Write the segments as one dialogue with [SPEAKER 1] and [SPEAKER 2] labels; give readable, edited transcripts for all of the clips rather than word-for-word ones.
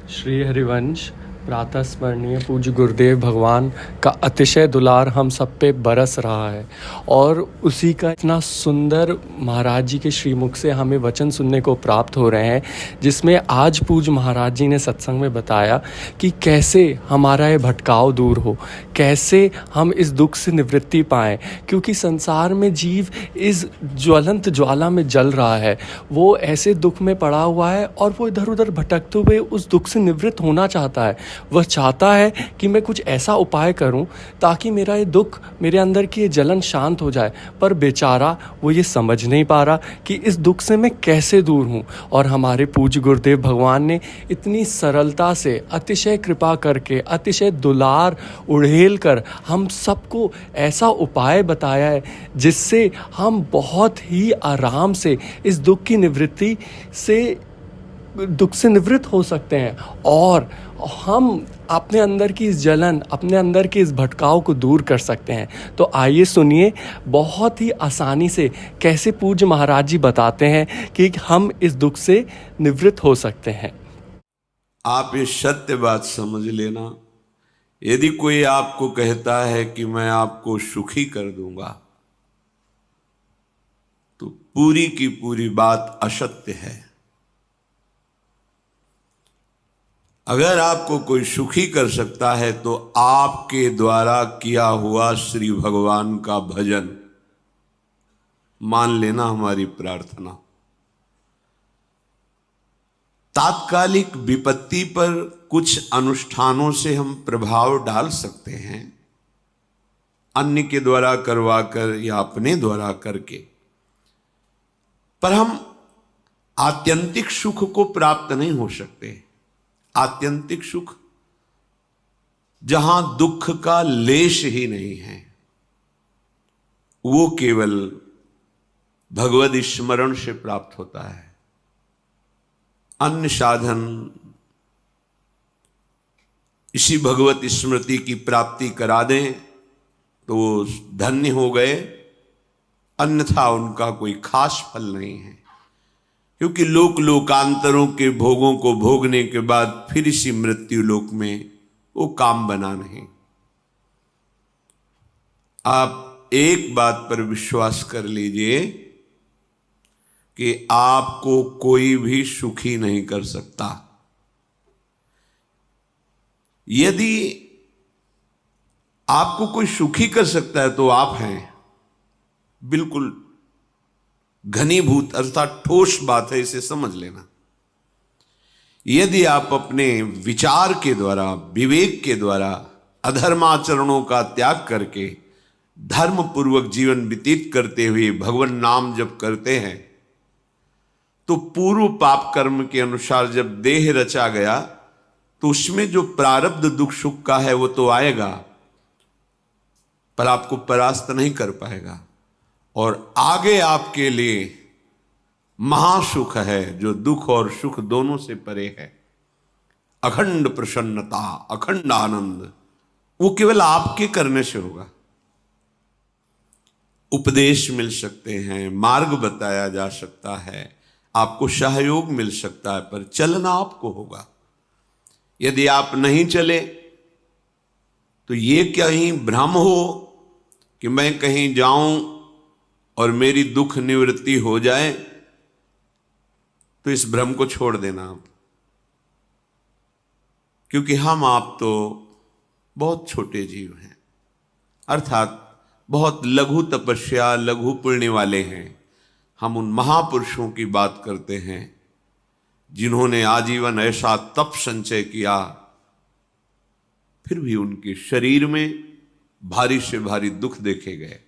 [SPEAKER 1] श्री हरिवंश प्रातः स्मरणीय पूज्य गुरुदेव भगवान का अतिशय दुलार हम सब पे बरस रहा है और उसी का इतना सुंदर महाराज जी के श्रीमुख से हमें वचन सुनने को प्राप्त हो रहे हैं, जिसमें आज पूज्य महाराज जी ने सत्संग में बताया कि कैसे हमारा ये भटकाव दूर हो, कैसे हम इस दुख से निवृत्ति पाएं। क्योंकि संसार में जीव इस ज्वलंत ज्वाला में जल रहा है, वो ऐसे दुख में पड़ा हुआ है और वो इधर उधर भटकते हुए उस दुख से निवृत्त होना चाहता है। वह चाहता है कि मैं कुछ ऐसा उपाय करूं ताकि मेरा ये दुख, मेरे अंदर की ये जलन शांत हो जाए, पर बेचारा वो ये समझ नहीं पा रहा कि इस दुख से मैं कैसे दूर हूं। और हमारे पूज्य गुरुदेव भगवान ने इतनी सरलता से, अतिशय कृपा करके, अतिशय दुलार उड़ेल कर हम सबको ऐसा उपाय बताया है जिससे हम बहुत ही आराम से इस दुख की निवृत्ति से दुख से निवृत्त हो सकते हैं और हम अपने अंदर की इस जलन, अपने अंदर के इस भटकाव को दूर कर सकते हैं। तो आइए सुनिए बहुत ही आसानी से कैसे पूज्य महाराज जी बताते हैं कि हम इस दुख से निवृत्त हो सकते हैं।
[SPEAKER 2] आप ये सत्य बात समझ लेना, यदि कोई आपको कहता है कि मैं आपको सुखी कर दूंगा, तो पूरी की पूरी बात असत्य है। अगर आपको कोई सुखी कर सकता है तो आपके द्वारा किया हुआ श्री भगवान का भजन, मान लेना हमारी प्रार्थना। तात्कालिक विपत्ति पर कुछ अनुष्ठानों से हम प्रभाव डाल सकते हैं, अन्य के द्वारा करवाकर या अपने द्वारा करके, पर हम आत्यंतिक सुख को प्राप्त नहीं हो सकते। आत्यंतिक सुख जहां दुख का लेश ही नहीं है, वो केवल भगवद स्मरण से प्राप्त होता है। अन्य साधन इसी भगवत स्मृति की प्राप्ति करा दें तो वो धन्य हो गए, अन्यथा उनका कोई खास फल नहीं है। क्योंकि लोकांतरों के भोगों को भोगने के बाद फिर इसी मृत्यु लोक में वो काम बना नहीं। आप एक बात पर विश्वास कर लीजिए कि आपको कोई भी सुखी नहीं कर सकता। यदि आपको कोई सुखी कर सकता है तो आप हैं। बिल्कुल घनीभूत अर्थात ठोस बात है, इसे समझ लेना। यदि आप अपने विचार के द्वारा, विवेक के द्वारा अधर्माचरणों का त्याग करके धर्म पूर्वक जीवन व्यतीत करते हुए भगवान नाम जप करते हैं, तो पूर्व पाप कर्म के अनुसार जब देह रचा गया तो उसमें जो प्रारब्ध दुख सुख का है वो तो आएगा, पर आपको परास्त नहीं कर पाएगा। और आगे आपके लिए महासुख है जो दुख और सुख दोनों से परे है। अखंड प्रसन्नता, अखंड आनंद, वो केवल आपके करने से होगा। उपदेश मिल सकते हैं, मार्ग बताया जा सकता है, आपको सहयोग मिल सकता है, पर चलना आपको होगा। यदि आप नहीं चले तो ये कहीं भ्रम हो कि मैं कहीं जाऊं और मेरी दुख निवृत्ति हो जाए, तो इस भ्रम को छोड़ देना आप। क्योंकि हम आप तो बहुत छोटे जीव हैं, अर्थात बहुत लघु तपस्या, लघु पुण्य वाले हैं। हम उन महापुरुषों की बात करते हैं जिन्होंने आजीवन ऐसा तप संचय किया, फिर भी उनके शरीर में भारी से भारी दुख देखे गए।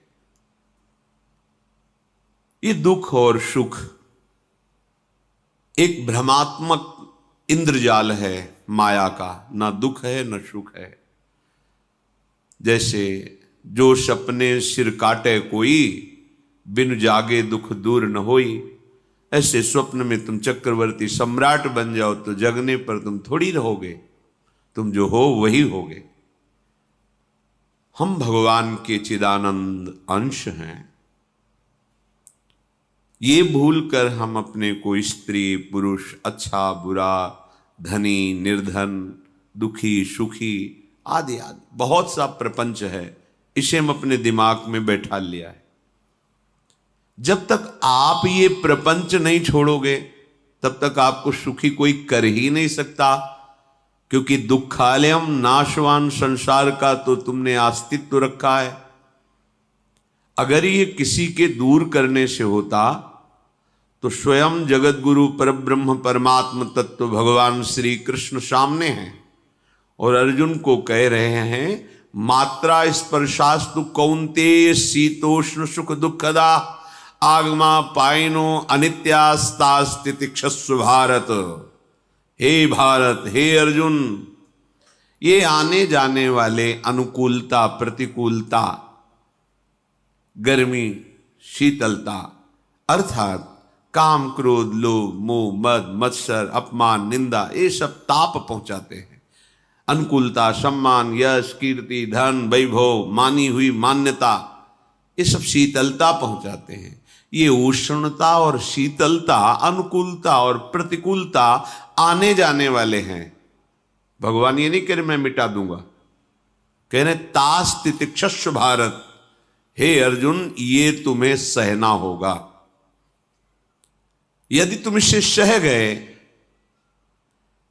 [SPEAKER 2] ये दुख और सुख एक भ्रमात्मक इंद्रजाल है माया का, ना दुख है न सुख है। जैसे जो सपने सिर काटे कोई, बिन जागे दुख दूर न होई। ऐसे स्वप्न में तुम चक्रवर्ती सम्राट बन जाओ तो जगने पर तुम थोड़ी रहोगे, तुम जो हो वही होगे। हम भगवान के चिदानंद अंश हैं। ये भूल कर हम अपने को स्त्री पुरुष, अच्छा बुरा, धनी निर्धन, दुखी सुखी आदि आदि बहुत सा प्रपंच है, इसे हम अपने दिमाग में बैठा लिया है। जब तक आप ये प्रपंच नहीं छोड़ोगे तब तक आपको सुखी कोई कर ही नहीं सकता, क्योंकि दुखालयम नाशवान संसार का तो तुमने अस्तित्व रखा है। अगर ये किसी के दूर करने से होता तो स्वयं जगत गुरु परब्रह्म परमात्म तत्व भगवान श्री कृष्ण सामने हैं और अर्जुन को कह रहे हैं, मात्रा स्पर्शास्तु कौन्तेय शीतोष्ण सुख दुखदा आगमा पायनो अनित्यास्तास्तितिक्षस्व भारत। हे भारत, हे अर्जुन, ये आने जाने वाले अनुकूलता प्रतिकूलता, गर्मी शीतलता, अर्थात काम क्रोध लोभ मोह मद मत्सर अपमान निंदा, ये सब ताप पहुंचाते हैं। अनुकूलता सम्मान यश कीर्ति धन वैभव मानी हुई मान्यता, ये सब शीतलता पहुंचाते हैं। ये उष्णता और शीतलता, अनुकूलता और प्रतिकूलता आने जाने वाले हैं। भगवान ये नहीं कह रहे मैं मिटा दूंगा, कह रहे तास तितिक्षस्व भारत, हे अर्जुन ये तुम्हें सहना होगा। यदि तुम इसे सह गए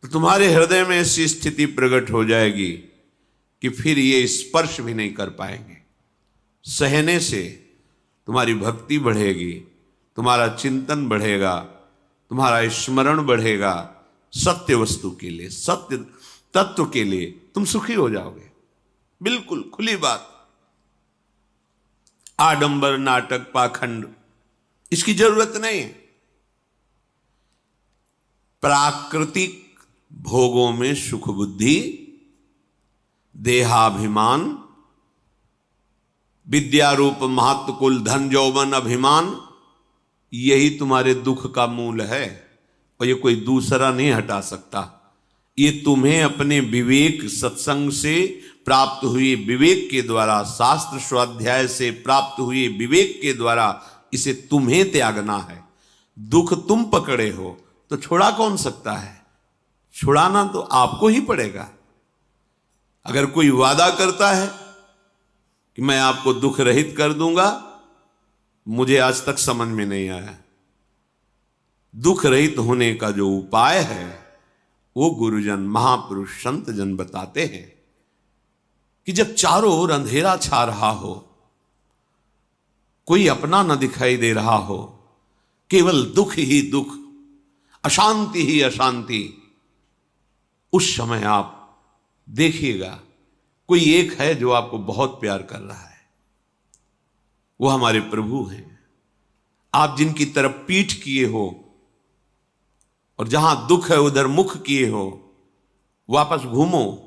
[SPEAKER 2] तो तुम्हारे हृदय में ऐसी स्थिति प्रकट हो जाएगी कि फिर ये स्पर्श भी नहीं कर पाएंगे। सहने से तुम्हारी भक्ति बढ़ेगी, तुम्हारा चिंतन बढ़ेगा, तुम्हारा स्मरण बढ़ेगा, सत्य वस्तु के लिए सत्य तत्व के लिए तुम सुखी हो जाओगे। बिल्कुल खुली बात। आडंबर नाटक पाखंड इसकी जरूरत नहीं है। प्राकृतिक भोगों में सुख बुद्धि, देहाभिमान, विद्यारूप महत्व कुल धन यौवन अभिमान, यही तुम्हारे दुख का मूल है और ये कोई दूसरा नहीं हटा सकता। ये तुम्हें अपने विवेक सत्संग से प्राप्त हुए विवेक के द्वारा, शास्त्र स्वाध्याय से प्राप्त हुए विवेक के द्वारा इसे तुम्हें त्यागना है। दुख तुम पकड़े हो तो छुड़ा कौन सकता है? छुड़ाना तो आपको ही पड़ेगा। अगर कोई वादा करता है कि मैं आपको दुख रहित कर दूंगा, मुझे आज तक समझ में नहीं आया। दुख रहित होने का जो उपाय है वो गुरुजन महापुरुष संत जन बताते हैं कि जब चारों ओर अंधेरा छा रहा हो, कोई अपना न दिखाई दे रहा हो, केवल दुख ही दुख, अशांति ही अशांति, उस समय आप देखिएगा कोई एक है जो आपको बहुत प्यार कर रहा है। वो हमारे प्रभु हैं। आप जिनकी तरफ पीठ किए हो और जहां दुख है उधर मुख किए हो, वापस घूमो,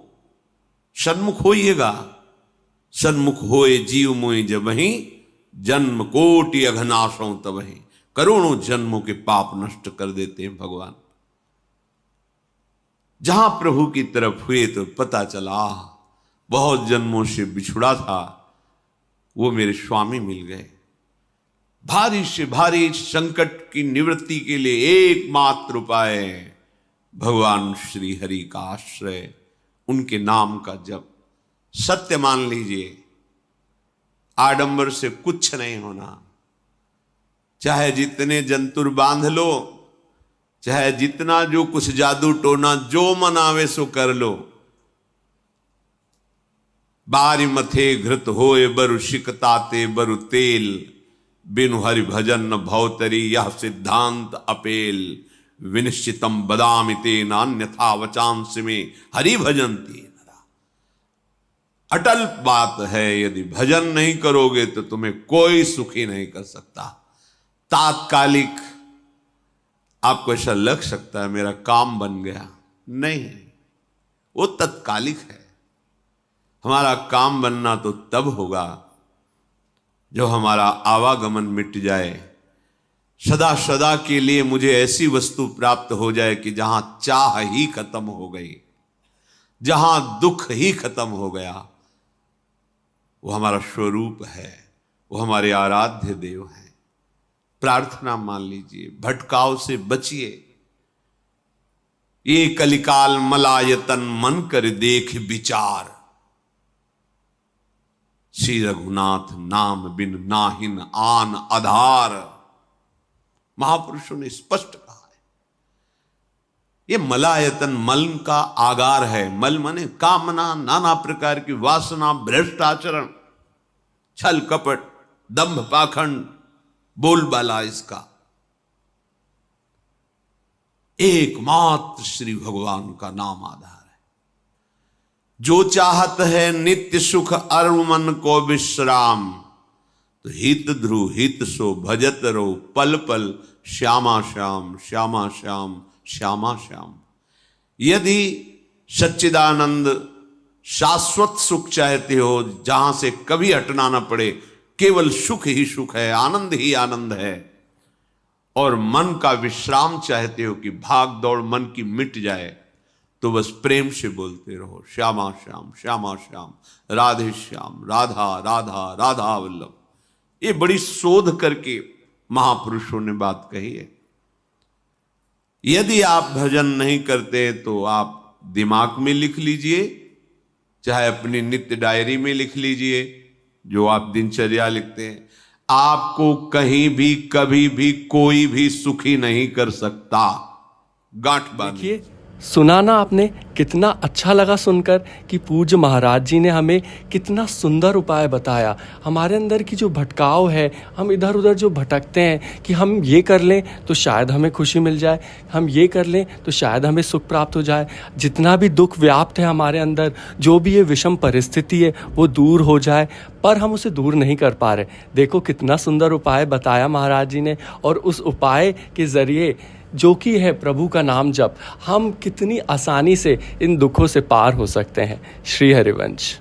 [SPEAKER 2] सन्मुख होइएगा। सन्मुख होए जीव मोहि जबहि, जन्म कोटि अघनाशों तबहि। करोड़ों जन्मों के पाप नष्ट कर देते हैं भगवान। जहां प्रभु की तरफ हुए तो पता चला बहुत जन्मों से बिछुड़ा था, वो मेरे स्वामी मिल गए। भारी से भारी संकट की निवृत्ति के लिए एकमात्र उपाय भगवान श्री हरि का आश्रय, उनके नाम का जप। सत्य मान लीजिए, आडंबर से कुछ नहीं होना। चाहे जितने जंतुर बांध लो, चाहे जितना जो कुछ जादू टोना जो मन आवे सो कर लो, बारी मथे घृत होए बरु शिकताते बरु तेल, बिनु हरि भजन न भवतरी यह सिद्धांत अपेल। विनिश्चितम बदामि तेन अन्यथा वचांस में हरि भजन्ति नरा। अटल बात है, यदि भजन नहीं करोगे तो तुम्हें कोई सुखी नहीं कर सकता। तात्कालिक आपको ऐसा लग सकता है मेरा काम बन गया, नहीं, वो तत्कालिक है। हमारा काम बनना तो तब होगा जो हमारा आवागमन मिट जाए, सदा सदा के लिए मुझे ऐसी वस्तु प्राप्त हो जाए कि जहां चाह ही खत्म हो गई, जहां दुख ही खत्म हो गया। वो हमारा स्वरूप है, वो हमारे आराध्य देव हैं। प्रार्थना मान लीजिए, भटकाव से बचिए। ये कलिकाल मलायतन मन कर देख विचार, श्री रघुनाथ नाम बिन नाहिन आन आधार। महापुरुषों ने स्पष्ट कहा है, ये मलायतन मल का आगार है। मल माने कामना, नाना प्रकार की वासना, भ्रष्ट आचरण, छल कपट, दंभ पाखंड, बोलबाला, इसका एकमात्र श्री भगवान का नाम आधार है। जो चाहत है नित्य सुख अरु मन को विश्राम, तो हित ध्रुव हित सो भजत रो पल पल श्यामा श्याम श्यामा श्याम श्यामा श्याम। यदि सच्चिदानंद शाश्वत सुख चाहते हो, जहां से कभी हटना ना पड़े, केवल सुख ही सुख है, आनंद ही आनंद है, और मन का विश्राम चाहते हो कि भाग दौड़ मन की मिट जाए, तो बस प्रेम से बोलते रहो श्यामा श्याम श्यामा श्याम, राधे श्याम, राधा राधा राधा वल्लभ। ये बड़ी शोध करके महापुरुषों ने बात कही है। यदि आप भजन नहीं करते तो आप दिमाग में लिख लीजिए, चाहे अपनी नित्य डायरी में लिख लीजिए, जो आप दिनचर्या लिखते हैं। आपको कहीं भी कभी भी कोई भी सुखी नहीं कर सकता। गांठ बांधिए।
[SPEAKER 1] देखिए, सुना ना आपने, कितना अच्छा लगा सुनकर कि पूज्य महाराज जी ने हमें कितना सुंदर उपाय बताया। हमारे अंदर की जो भटकाव है, हम इधर उधर जो भटकते हैं कि हम ये कर लें तो शायद हमें खुशी मिल जाए, हम ये कर लें तो शायद हमें सुख प्राप्त हो जाए, जितना भी दुख व्याप्त है हमारे अंदर, जो भी ये विषम परिस्थिति है वो दूर हो जाए, पर हम उसे दूर नहीं कर पा रहे। देखो कितना सुंदर उपाय बताया महाराज जी ने, और उस उपाय के ज़रिए जो कि है प्रभु का नाम जप, हम कितनी आसानी से इन दुखों से पार हो सकते हैं। श्री हरिवंश।